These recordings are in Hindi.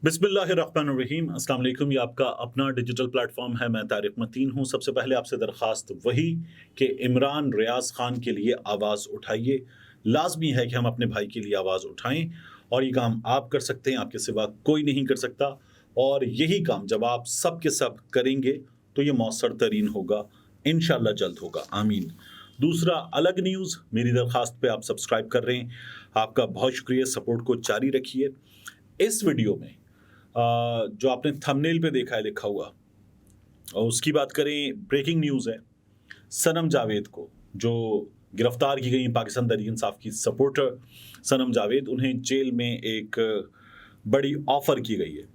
बिस्मिल्लाहिर्रहमानिर्रहीम। अस्सलाम वालेकुम। ये आपका अपना डिजिटल प्लेटफॉर्म है। मैं तारिक मतीन हूँ। सबसे पहले आपसे दरख्वास्त वही कि इमरान रियाज खान के लिए आवाज़ उठाइए। लाजमी है कि हम अपने भाई के लिए आवाज़ उठाएं और ये काम आप कर सकते हैं, आपके सिवा कोई नहीं कर सकता। और यही काम जब आप सब के सब करेंगे तो ये मौसर तरीन होगा, इंशाल्लाह जल्द होगा, आमीन। दूसरा, अलग न्यूज़, मेरी दरख्वास्त पे आप सब्सक्राइब कर रहे हैं, आपका बहुत शुक्रिया। सपोर्ट को जारी रखिए। इस वीडियो में जो आपने थंबनेल पे देखा है लिखा हुआ, और उसकी बात करें, ब्रेकिंग न्यूज़ है। सनम जावेद को जो गिरफ्तार की गई पाकिस्तान तहरीक इंसाफ की सपोर्टर सनम जावेद, उन्हें जेल में एक बड़ी ऑफर की गई है।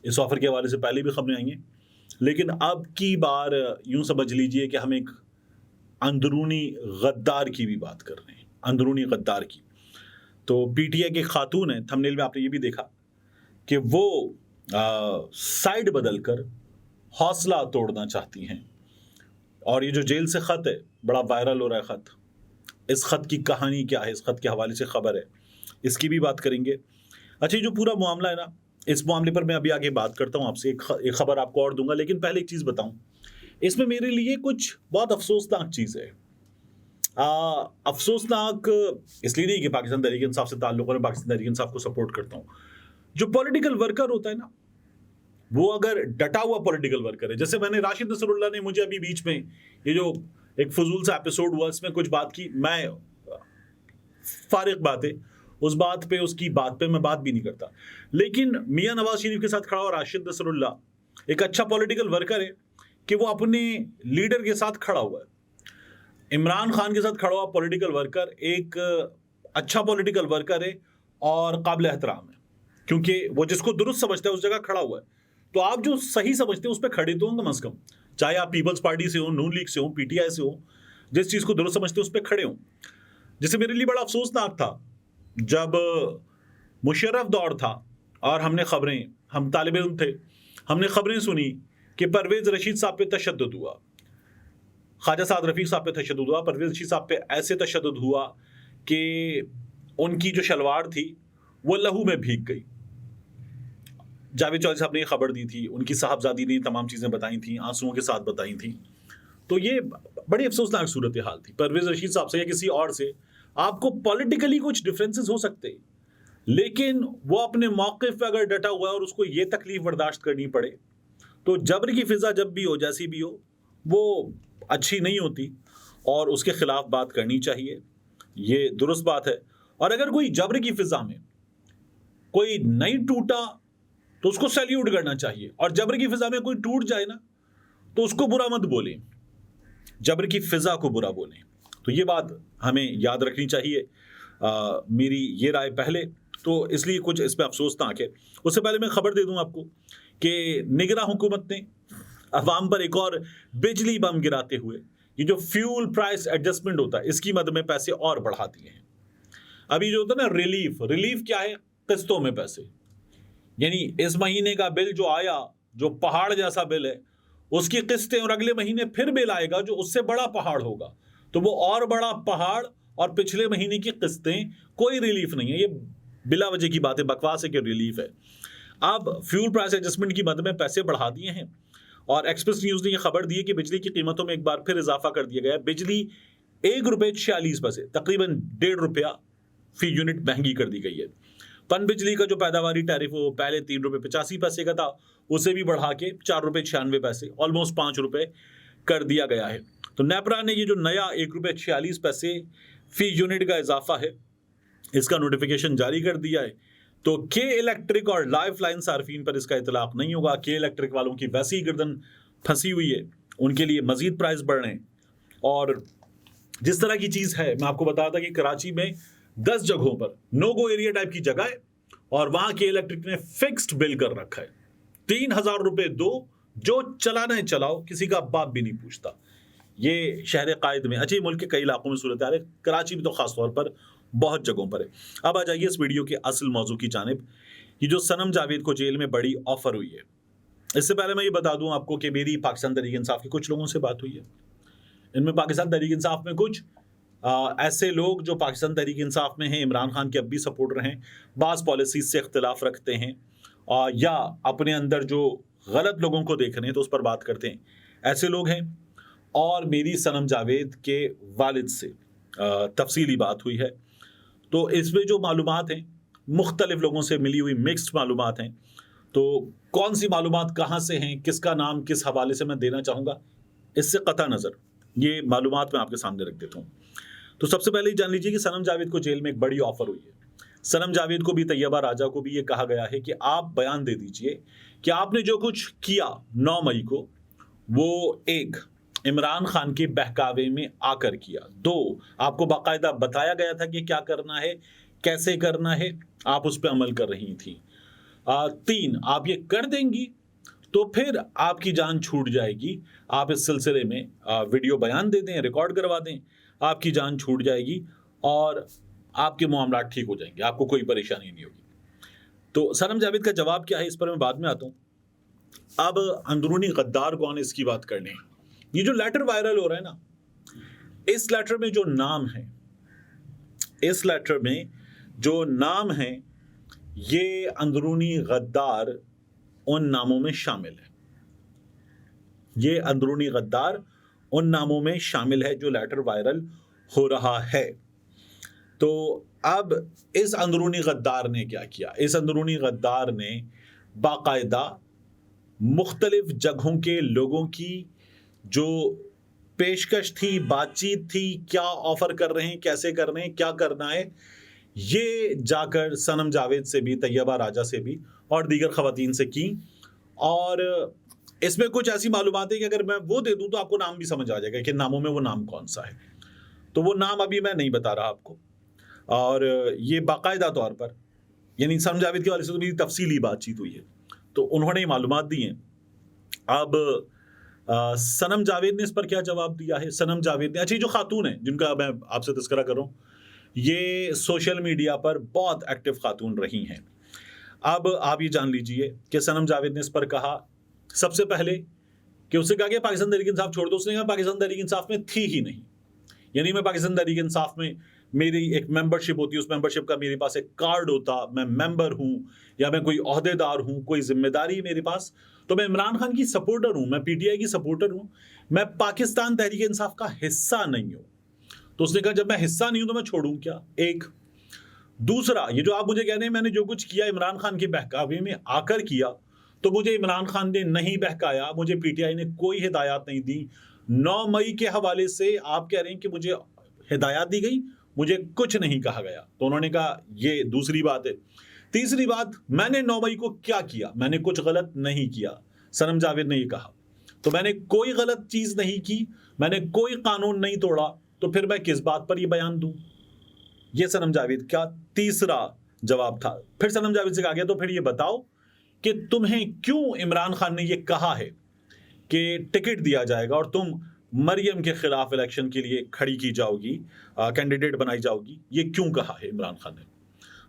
इस ऑफर के हवाले से पहले भी खबरें आई हैं, लेकिन अब की बार यूं समझ लीजिए कि हम एक अंदरूनी गद्दार की भी बात कर रहे हैं, अंदरूनी गद्दार की। तो पीटीआई के खातून है, थंबनेल में आपने ये भी देखा कि वो साइड बदलकर हौसला तोड़ना चाहती हैं। और ये जो जेल से खत है, बड़ा वायरल हो रहा है खत। इस खत की कहानी क्या है, इस खत के हवाले से खबर है, इसकी भी बात करेंगे। अच्छा, ये जो पूरा मामला है ना, इस मामले पर मैं अभी आगे बात करता हूँ आपसे। एक खबर आपको और दूंगा, लेकिन पहले एक चीज़ बताऊं। इसमें मेरे लिए कुछ बहुत अफसोसनाक चीज़ है। अफसोसनाक इसलिए नहीं कि पाकिस्तान तहरीक इंसाफ से ताल्लुक़ है, पाकिस्तान तहरीक इंसाफ को सपोर्ट करता हूँ। जो पॉलिटिकल वर्कर होता है ना, वो अगर डटा हुआ पॉलिटिकल वर्कर है, जैसे मैंने राशिद नसरुल्लाह ने मुझे अभी बीच में ये जो एक फजूल सा एपिसोड हुआ, इसमें कुछ बात की, मैं फारिग बात है उस बात पे, उसकी बात पे मैं बात भी नहीं करता। लेकिन मियां नवाज शरीफ के साथ खड़ा हुआ राशिद नसरुल्लाह एक अच्छा पॉलिटिकल वर्कर है कि वो अपने लीडर के साथ खड़ा हुआ है। इमरान खान के साथ खड़ा हुआ पॉलिटिकल वर्कर एक अच्छा पॉलिटिकल वर्कर है और काबिल एहतराम है, क्योंकि वो जिसको दुरुस्त समझता है उस जगह खड़ा हुआ है। तो आप जो सही समझते हैं उस पर खड़े तो हों कम अज कम, चाहे आप पीपल्स पार्टी से हो, नून लीग से हो, पीटीआई से हो, जिस चीज़ को दुरुस्त समझते हैं उस पर खड़े हों। जैसे मेरे लिए बड़ा अफसोसनाक था जब मुशर्रफ दौर था और हम तालिब इल्म थे, हमने खबरें सुनी कि परवेज़ रशीद साहब पे तशद्दुद हुआ, ख्वाजा साद रफ़ीक साहब पे तशद्दुद हुआ। परवेज़ रशीद साहब पे ऐसे तशद्दुद हुआ कि उनकी जो शलवार थी वो लहू में भीग गई। जावेद चौधरी साहब ने ये खबर दी थी, उनकी साहबजादी ने तमाम चीज़ें बताई थी, आंसुओं के साथ बताई थी। तो ये बड़ी अफसोसनाक सूरत हाल थी। परवेज़ रशीद साहब से या किसी और से आपको पॉलिटिकली कुछ डिफरेंसेस हो सकते हैं, लेकिन वो अपने मौक़िफ़ पे अगर डटा हुआ है और उसको ये तकलीफ बर्दाश्त करनी पड़े, तो जबर की फ़िज़ा जब भी हो, जैसी भी हो, वो अच्छी नहीं होती और उसके खिलाफ बात करनी चाहिए। ये दुरुस्त बात है। और अगर कोई जबर की फ़िज़ा में कोई नहीं टूटा तो उसको सैल्यूट करना चाहिए, और जबर की फ़िज़ा में कोई टूट जाए ना तो उसको बुरा मत बोलें, जबर की फ़िज़ा को बुरा बोलें। तो ये बात हमें याद रखनी चाहिए। मेरी ये राय पहले, तो इसलिए कुछ इस पर अफसोसनाक है। उससे पहले मैं खबर दे दूं आपको कि निगरां हुकूमत ने अवाम पर एक और बिजली बम गिराते हुए ये जो फ्यूल प्राइस एडजस्टमेंट होता है, इसकी मद में पैसे और बढ़ा दिए हैं। अभी जो होता है ना रिलीफ क्या है, किस्तों में पैसे। यानी इस महीने का बिल जो आया, जो पहाड़ जैसा बिल है, उसकी किस्तें, और अगले महीने फिर बिल आएगा जो उससे बड़ा पहाड़ होगा, तो वो और बड़ा पहाड़ और पिछले महीने की किस्तें, कोई रिलीफ नहीं है। ये बिला वजह की बात है, बकवास है कि रिलीफ है। अब फ्यूल प्राइस एडजस्टमेंट की मद में पैसे बढ़ा दिए हैं और एक्सप्रेस न्यूज़ ने यह खबर दी है कि बिजली की कीमतों में एक बार फिर इजाफा कर दिया गया है। बिजली ₹1.46, तकरीबन ₹1.5 फी यूनिट महंगी कर दी गई है। पन बिजली का जो पैदावारी टैरिफ वो पहले ₹3.85 का था, उसे भी बढ़ा के ₹4.96, ऑलमोस्ट ₹5 कर दिया गया है। तो नेपरा ने ये जो नया ₹1.46 फी यूनिट का इजाफा है, इसका नोटिफिकेशन जारी कर दिया है। तो के इलेक्ट्रिक और लाइफ लाइन सार्फिन पर इसका इतलाक नहीं होगा। के इलेक्ट्रिक वालों की वैसी ही गर्दन फंसी हुई है, उनके लिए मजीद प्राइस बढ़ रहे हैं। और जिस तरह की चीज़ है, मैं आपको बताया था कि कराची में 10 जगहों पर नो गो एरिया टाइप की जगह है और वहां के इलेक्ट्रिक ने फिक्स्ड बिल कर रखा है, ₹3000 दो, जो चलाना है चलाओ, किसी का बाप भी नहीं पूछता। ये शहर कायद में, अच्छे मुल्क के कई इलाकों में सूरत है, कराची में तो खास तौर पर बहुत जगहों पर है। अब आ जाइए इस वीडियो के असल मौजू की जानिब। ये जो सनम जावेद को जेल में बड़ी ऑफर हुई है, इससे पहले मैं ये बता दूं आपको कि मेरी पाकिस्तान तहरीक इंसाफ के कुछ लोगों से बात हुई है। इनमें पाकिस्तान तहरीक इंसाफ में कुछ ऐसे लोग जो पाकिस्तान तहरीक इंसाफ में हैं, इमरान खान के अब भी सपोर्टर हैं, बाज़ पॉलिसीज से इख्तिलाफ रखते हैं या अपने अंदर जो गलत लोगों को देख रहे हैं तो उस पर बात करते हैं, ऐसे लोग हैं। और मेरी सनम जावेद के वालिद से तफसीली बात हुई है, तो इसमें जो मालूमात हैं मुख्तलिफ लोगों से मिली हुई मिक्स्ड मालूमात हैं। तो कौन सी मालूमात कहाँ से हैं, किसका नाम किस हवाले से मैं देना चाहूँगा, इससे कतई नज़र ये मालूमात मैं आपके सामने रख देता हूँ। तो सबसे पहले ही जान लीजिए कि सनम जावेद को जेल में एक बड़ी ऑफर हुई है। सनम जावेद को भी, तैयबा राजा को भी ये कहा गया है कि आप बयान दे दीजिए कि आपने जो कुछ किया 9 मई को, वो एक, इमरान खान के बहकावे में आकर किया, 2, आपको बाकायदा बताया गया था कि क्या करना है, कैसे करना है, आप उस पर अमल कर रही थी, 3, आप ये कर देंगी तो फिर आपकी जान छूट जाएगी, आप इस सिलसिले में वीडियो बयान दे दें, रिकॉर्ड करवा दें, आपकी जान छूट जाएगी और आपके मामलात ठीक हो जाएंगे, आपको कोई परेशानी नहीं होगी। तो सनम जावेद का जवाब क्या है, इस पर मैं बाद में आता हूँ। अब अंदरूनी गद्दार कौन है, इसकी बात कर लें। ये जो लेटर वायरल हो रहा है ना, इस लेटर में जो नाम है, इस लेटर में जो नाम है, ये अंदरूनी गद्दार उन नामों में शामिल है। ये अंदरूनी गद्दार उन नामों में शामिल है जो लेटर वायरल हो रहा है। तो अब इस अंदरूनी गद्दार ने क्या किया? इस अंदरूनी गद्दार ने बाकायदा मुख्तलिफ जगहों के लोगों की जो पेशकश थी, बातचीत थी, क्या ऑफर कर रहे हैं, कैसे कर रहे हैं, क्या करना है, ये जाकर सनम जावेद से भी, तैयबा राजा से भी और दीगर खवातीन से की। और इसमें कुछ ऐसी मालूमात है कि अगर मैं वो दे दूं तो आपको नाम भी समझ आ जाएगा कि नामों में वो नाम कौन सा है। तो वो नाम अभी मैं नहीं बता रहा आपको। और ये बाकायदा तौर पर, यानी सनम जावेद के वाले से तो मेरी तफसीली बातचीत हुई है, तो उन्होंने ये मालूमात दी हैं। अब सनम जावेद ने इस पर क्या जवाब दिया है? सनम जावेद ने, अच्छा, जो खातून है जिनका मैं आपसे तस्करा कर रहा हूँ, ये सोशल मीडिया पर बहुत एक्टिव खातून रही हैं। अब आप ये जान लीजिए कि सनम जावेद ने इस पर कहा, सबसे पहले कि उससे कहा कि पाकिस्तान तहरीक इंसाफ छोड़ दो। उसने कहा पाकिस्तान तहरीक इंसाफ में थी ही नहीं, यानी मैं पाकिस्तान तहरीक इंसाफ में, मेरी एक मेंबरशिप होती, उस मेंबरशिप का मेरे पास एक कार्ड होता, मैं मेंबर हूं या मैं कोई ओहदेदार हूं, कोई जिम्मेदारी मेरे पास, तो मैं इमरान खान की सपोर्टर हूं, मैं पीटीआई की सपोर्टर हूं, मैं पाकिस्तान तहरीक इंसाफ का हिस्सा नहीं हूं। तो उसने कहा जब मैं हिस्सा नहीं हूं तो मैं छोड़ूं क्या? एक। दूसरा, ये जो आप मुझे कह रहे हैं मैंने जो कुछ किया इमरान खान के बहकावे में आकर किया, तो मुझे इमरान खान ने नहीं बहकाया, मुझे पीटीआई ने कोई हिदायत नहीं दी। 9 मई के हवाले से आप कह रहे हैं कि मुझे हिदायत दी गई, मुझे कुछ नहीं कहा गया। तो उन्होंने कहा ये दूसरी बात है। तीसरी बात, मैंने 9 मई को क्या किया? मैंने कुछ गलत नहीं किया, सनम जावेद ने ये कहा। तो मैंने कोई गलत चीज नहीं की, मैंने कोई कानून नहीं तोड़ा, तो फिर मैं किस बात पर ये बयान दूं? ये सनम जावेद का तीसरा जवाब था। फिर सनम जावेद से कहा गया तो फिर ये बताओ कि तुम्हें क्यों इमरान खान ने ये कहा है कि टिकट दिया जाएगा और तुम मरियम के खिलाफ इलेक्शन के लिए खड़ी की जाओगी, कैंडिडेट बनाई जाओगी, ये क्यों कहा है इमरान खान ने?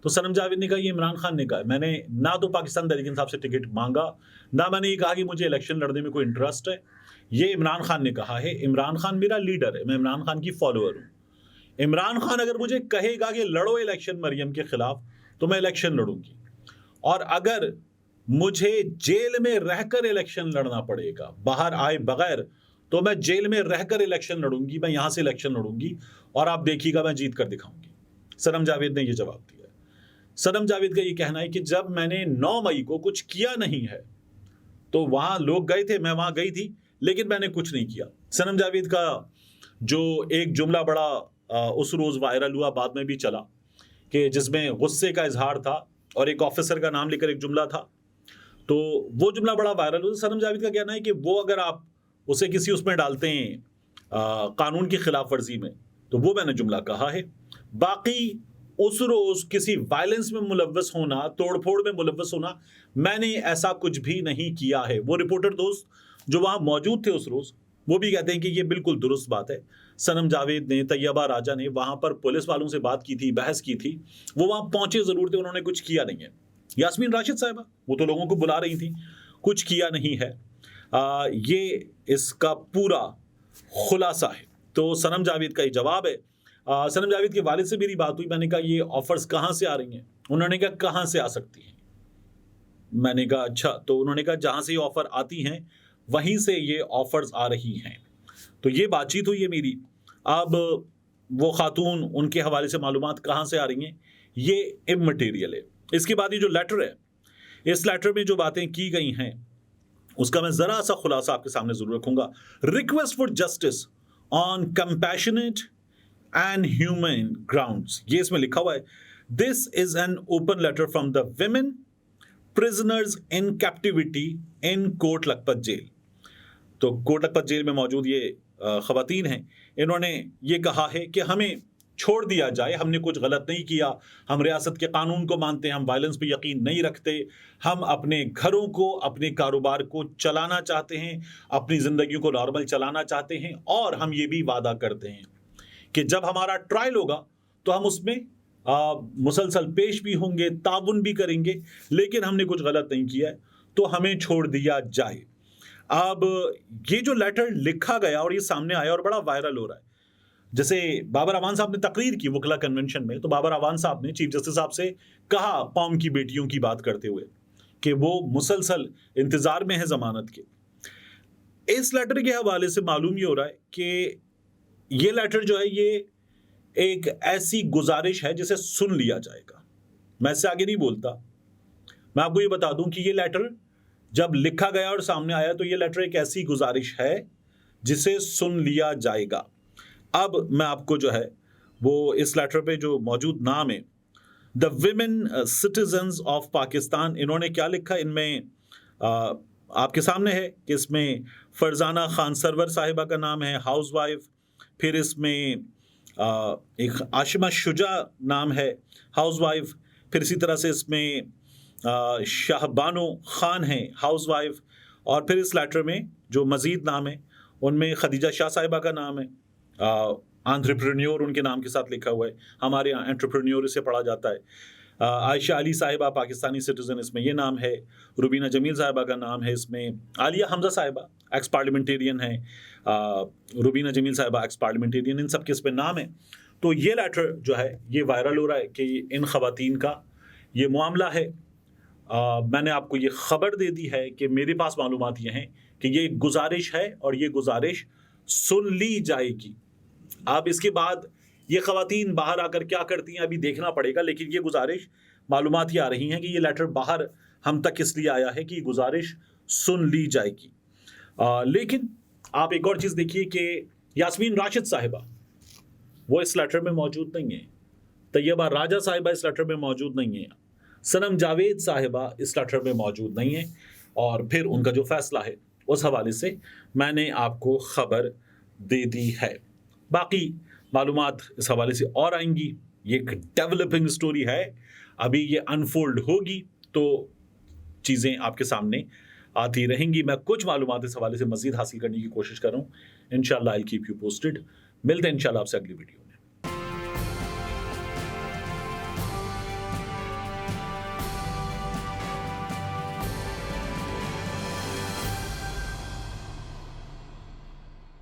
तो सनम जावेद ने कहा ये इमरान खान ने कहा, मैंने ना तो पाकिस्तान तहरीक इंसाफ से टिकट मांगा, ना मैंने ये कहा कि मुझे इलेक्शन लड़ने में कोई इंटरेस्ट है। ये इमरान खान ने कहा है। इमरान खान मेरा लीडर है, मैं इमरान खान की फॉलोअर हूँ। इमरान खान अगर मुझे कहेगा कि लड़ो इलेक्शन मरियम के खिलाफ, तो मैं इलेक्शन लड़ूंगी। और अगर मुझे जेल में रहकर इलेक्शन लड़ना पड़ेगा, बाहर आए बगैर, तो मैं जेल में रहकर इलेक्शन लड़ूंगी, मैं यहां से इलेक्शन लड़ूंगी और आप देखिएगा मैं जीत कर दिखाऊंगी। सनम जावेद ने यह जवाब दिया। सनम जावेद का यह कहना है कि जब मैंने 9 मई को कुछ किया नहीं है, तो वहां लोग गए थे, मैं वहां गई थी, लेकिन मैंने कुछ नहीं किया। सनम जावेद का जो एक जुमला बड़ा उस रोज वायरल हुआ, बाद में भी चला, कि जिसमें गुस्से का इजहार था और एक ऑफिसर का नाम लेकर एक जुमला था, तो वो जुमला बड़ा वायरल हुआ। सनम जावेद का कहना है कि वो अगर आप उसे किसी उसमें डालते हैं कानून की खिलाफ वर्जी में, तो वो मैंने जुमला कहा है। बाकी उस रोज किसी वायलेंस में मुलव्वस होना, तोड़फोड़ में मुलव्वस होना, मैंने ऐसा कुछ भी नहीं किया है। वो रिपोर्टर दोस्त जो वहां मौजूद थे उस रोज, वो भी कहते हैं कि ये बिल्कुल दुरुस्त बात है। सनम जावेद ने, तैयबा राजा ने वहां पर पुलिस वालों से बात की थी, बहस की थी, वो वहां पहुंचे जरूर थे, उन्होंने कुछ किया नहीं है। यास्मीन राशिद साहिबा, वो तो लोगों को बुला रही थी, कुछ किया नहीं है। ये इसका पूरा खुलासा है। तो सनम जावेद का ये जवाब है। सनम जावेद के वालिद से मेरी बात हुई, मैंने कहा ये ऑफर्स कहां से आ रही हैं? उन्होंने कहा कहां से आ सकती हैं। मैंने कहा अच्छा, तो उन्होंने कहा जहाँ से ये ऑफ़र आती हैं, वहीं से ये ऑफ़र्स आ रही हैं। तो ये बातचीत हुई है मेरी। अब वो ख़ातून, उनके हवाले से मालूमात कहाँ से आ रही हैं, ये इम्मटीरियल है। इसके बाद ये जो लेटर है, इस लेटर में जो बातें की गई हैं, उसका मैं ज़रा-सा खुलासा आपके सामने ज़रूर रखूँगा। Request for justice on compassionate and human grounds, ये इसमें लिखा हुआ है। This is an open letter from the women prisoners in captivity in Kot Lakhpat jail. तो कोट लखपत जेल में मौजूद ये ख़वातीन हैं, इन्होंने ये कहा है कि हमें छोड़ दिया जाए, हमने कुछ गलत नहीं किया, हम रियासत के कानून को मानते हैं, हम वायलेंस पे यकीन नहीं रखते, हम अपने घरों को, अपने कारोबार को चलाना चाहते हैं, अपनी ज़िंदगी को नॉर्मल चलाना चाहते हैं, और हम ये भी वादा करते हैं कि जब हमारा ट्रायल होगा तो हम उसमें मुसलसल पेश भी होंगे, ताउन भी करेंगे, लेकिन हमने कुछ गलत नहीं किया है, तो हमें छोड़ दिया जाए। अब ये जो लेटर लिखा गया और ये सामने आया और बड़ा वायरल हो रहा है। जैसे बाबर अवान साहब ने तकरीर की वकला कन्वेंशन में, तो बाबर अवान साहब ने चीफ जस्टिस साहब से कहा, कौम की बेटियों की बात करते हुए, कि वो मुसलसल इंतजार में है जमानत के। इस लेटर के हवाले से मालूम ये हो रहा है कि ये लेटर जो है, ये एक ऐसी गुजारिश है जिसे सुन लिया जाएगा। मैं इससे आगे नहीं बोलता। मैं आपको ये बता दूं कि ये लेटर जब लिखा गया और सामने आया, तो ये लेटर एक ऐसी गुजारिश है जिसे सुन लिया जाएगा। अब मैं आपको जो है वो इस लेटर पे जो मौजूद नाम है, the women citizens of Pakistan, इन्होंने क्या लिखा इनमें आपके सामने है कि इसमें फरजाना खान सरवर साहिबा का नाम है, हाउस वाइफ। फिर इसमें एक आशिमा शुजा नाम है, हाउस वाइफ। फिर इसी तरह से इसमें शाहबानो खान है, हाउस वाइफ। और फिर इस लेटर में जो मज़ीद नाम है, उनमें खदीजा शाह साहिबा का नाम है, एंटरप्रेन्योर उनके नाम के साथ लिखा हुआ है, हमारे यहाँ एंटरप्रेन्योर इसे पढ़ा जाता है। आयशा अली साहिबा पाकिस्तानी सिटीज़न, इसमें ये नाम है। रुबीना जमील साहिबा का नाम है इसमें। आलिया हमजा साहिबा एक्स पार्लियामेंटेरियन है, रुबीना जमील साहिबा एक्स पार्लियामेंटेरियन, इन सब के इसमें नाम है। तो ये लेटर जो है ये वायरल हो रहा है कि इन ख़वातीन का ये मामला है। मैंने आपको ये ख़बर दे दी है कि मेरे पास मालूमात ये हैं कि ये गुजारिश है और ये गुजारिश सुन ली जाएगी। अब इसके बाद ये ख़वातीन बाहर आकर क्या करती हैं अभी देखना पड़ेगा, लेकिन ये गुजारिश मालूमात ये आ रही हैं कि ये लेटर बाहर हम तक इसलिए आया है कि ये गुजारिश सुन ली जाएगी। लेकिन आप एक और चीज़ देखिए कि यास्मीन राशिद साहिबा वो इस लेटर में मौजूद नहीं है, तैयबा राजा साहिबा इस लेटर में मौजूद नहीं है, सनम जावेद साहिबा इस लेटर में मौजूद नहीं है। और फिर उनका जो फैसला है उस हवाले से मैंने आपको ख़बर दे दी है। बाकी मालूमात इस हवाले से और आएंगी। ये एक डेवलपिंग स्टोरी है, अभी ये अनफोल्ड होगी तो चीज़ें आपके सामने आती रहेंगी। मैं कुछ मालूमात इस हवाले से मज़ीद हासिल करने की कोशिश कर रहा हूँ। इंशाल्लाह I will keep you posted. मिलते हैं इंशाल्लाह आपसे अगली वीडियो।